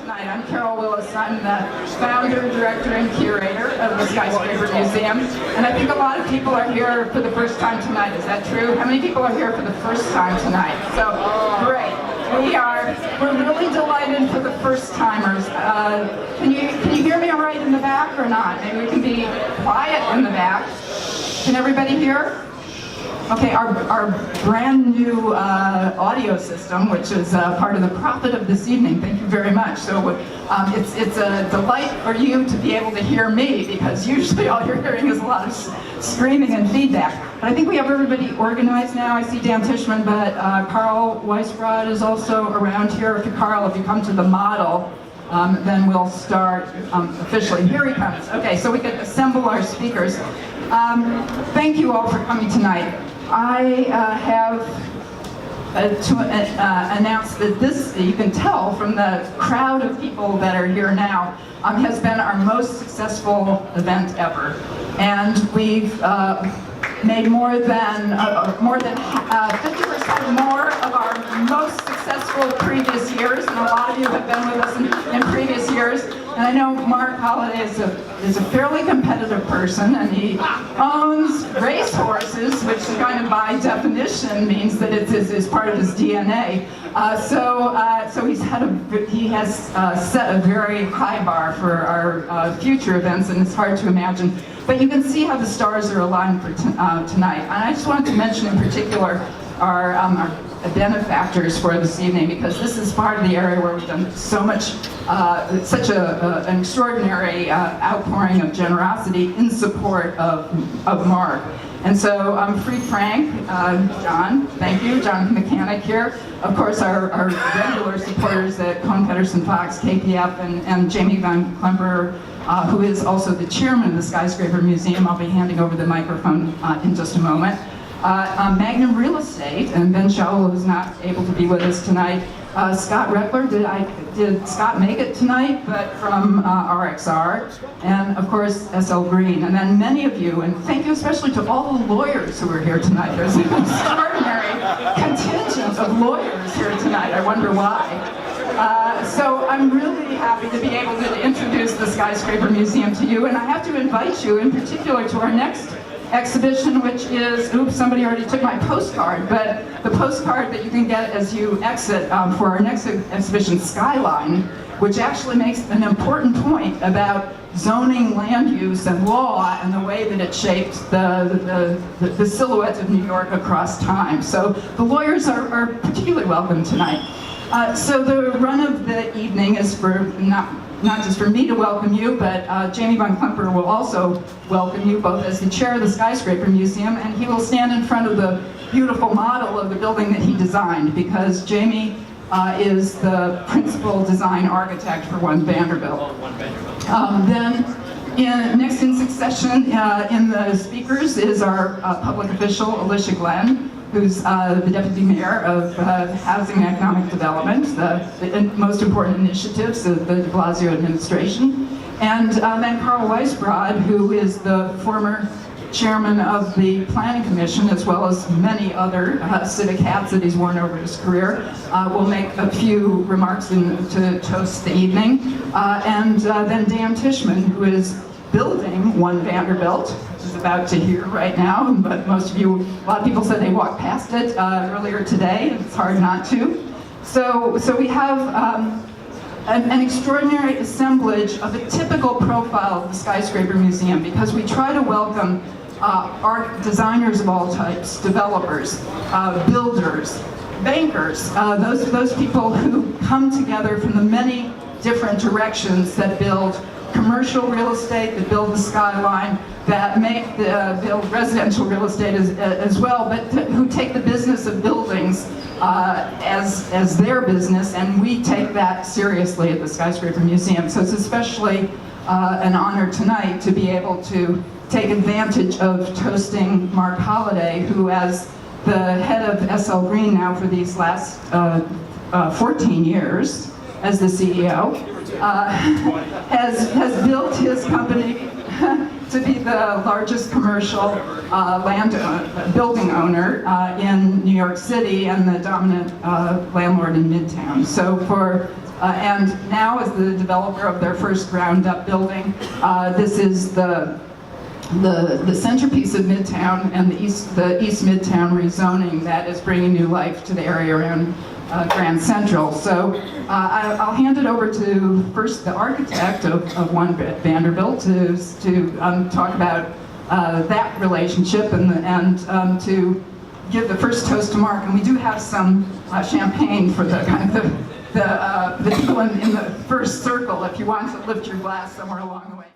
tonight. I'm Carol Willis. I'm the founder, director, and curator of the Skyscraper Museum. And I think a lot of people are here for the first time tonight. Is that true? How many people are here for the first time tonight? So, great. We're really delighted for the first timers. Can you hear me all right in the back or not? Maybe we can be quiet in the back. Can everybody hear? Okay, our brand new audio system, which is part of the profit of this evening. Thank you very much. So it's a delight for you to be able to hear me, because usually all you're hearing is a lot of screaming and feedback. But I think we have everybody organized now. I see Dan Tishman, but Carl Weisbrod is also around here. Carl, if you come to the model, then we'll start officially. Here he comes. Okay, so we can assemble our speakers. Thank you all for coming tonight. I have to announce that this, you can tell from the crowd of people that are here now, has been our most successful event ever. And we've made more than 50% more of our most successful previous years, and a lot of you have been with us in previous years. And I know Marc Holliday is a fairly competitive person, and he owns racehorses, which kind of by definition means that it's part of his DNA. So he has set a very high bar for our future events, and it's hard to imagine. But you can see how the stars are aligned for tonight. And I just wanted to mention in particular our benefactors for this evening, because this is part of the area where we've done so much, such an extraordinary outpouring of generosity in support of Marc. And so Free Frank, John, thank you, John Mechanic here. Of course, our regular supporters at Cohn Pedersen Fox, KPF, and Jamie Van Klemper, who is also the chairman of the Skyscraper Museum. I'll be handing over the microphone in just a moment. Magnum Real Estate, and Ben Shaul, who's not able to be with us tonight. Scott Reckler, did Scott make it tonight? But from RXR, and of course SL Green, and then many of you, and thank you especially to all the lawyers who are here tonight. There's an extraordinary contingent of lawyers here tonight. I wonder why. So I'm really happy to be able to introduce the Skyscraper Museum to you, and I have to invite you in particular to our next exhibition, which is, oops, somebody already took my postcard, but the postcard that you can get as you exit for our next exhibition, Skyline, which actually makes an important point about zoning, land use, and law, and the way that it shaped the silhouette of New York across time. So the lawyers are particularly welcome tonight. So the run of the evening is for not just for me to welcome you, but Jamie Van Klemper will also welcome you, both as the chair of the Skyscraper Museum, and he will stand in front of the beautiful model of the building that he designed, because Jamie is the principal design architect for One Vanderbilt. Then, next in succession in the speakers is our public official, Alicia Glenn, who's the Deputy Mayor of Housing and Economic Development, the most important initiatives of the de Blasio administration. And then Carl Weisbrod, who is the former chairman of the Planning Commission, as well as many other civic hats that he's worn over his career, will make a few remarks to toast the evening. And then Dan Tishman, who is building One Vanderbilt, which is about to hear right now, but most of you, a lot of people said they walked past it earlier today. It's hard not to. So we have an extraordinary assemblage of a typical profile of the Skyscraper Museum, because we try to welcome art designers of all types, developers, builders, bankers, those people who come together from the many different directions that build commercial real estate, that build the Skyline, that build residential real estate as well, but who take the business of buildings as their business, and we take that seriously at the Skyscraper Museum. So it's especially an honor tonight to be able to take advantage of toasting Marc Holliday, who, as the head of SL Green now for these last 14 years as the CEO, has built his company to be the largest commercial building owner in New York City, and the dominant landlord in Midtown. So for and now is the developer of their first ground-up building. This is the centerpiece of Midtown and the East Midtown rezoning that is bringing new life to the area around Grand Central. So I'll hand it over to first the architect of One Vanderbilt to talk about that relationship and to give the first toast to Marc. And we do have some champagne for the kind of the people in the first circle if you want to lift your glass somewhere along the way.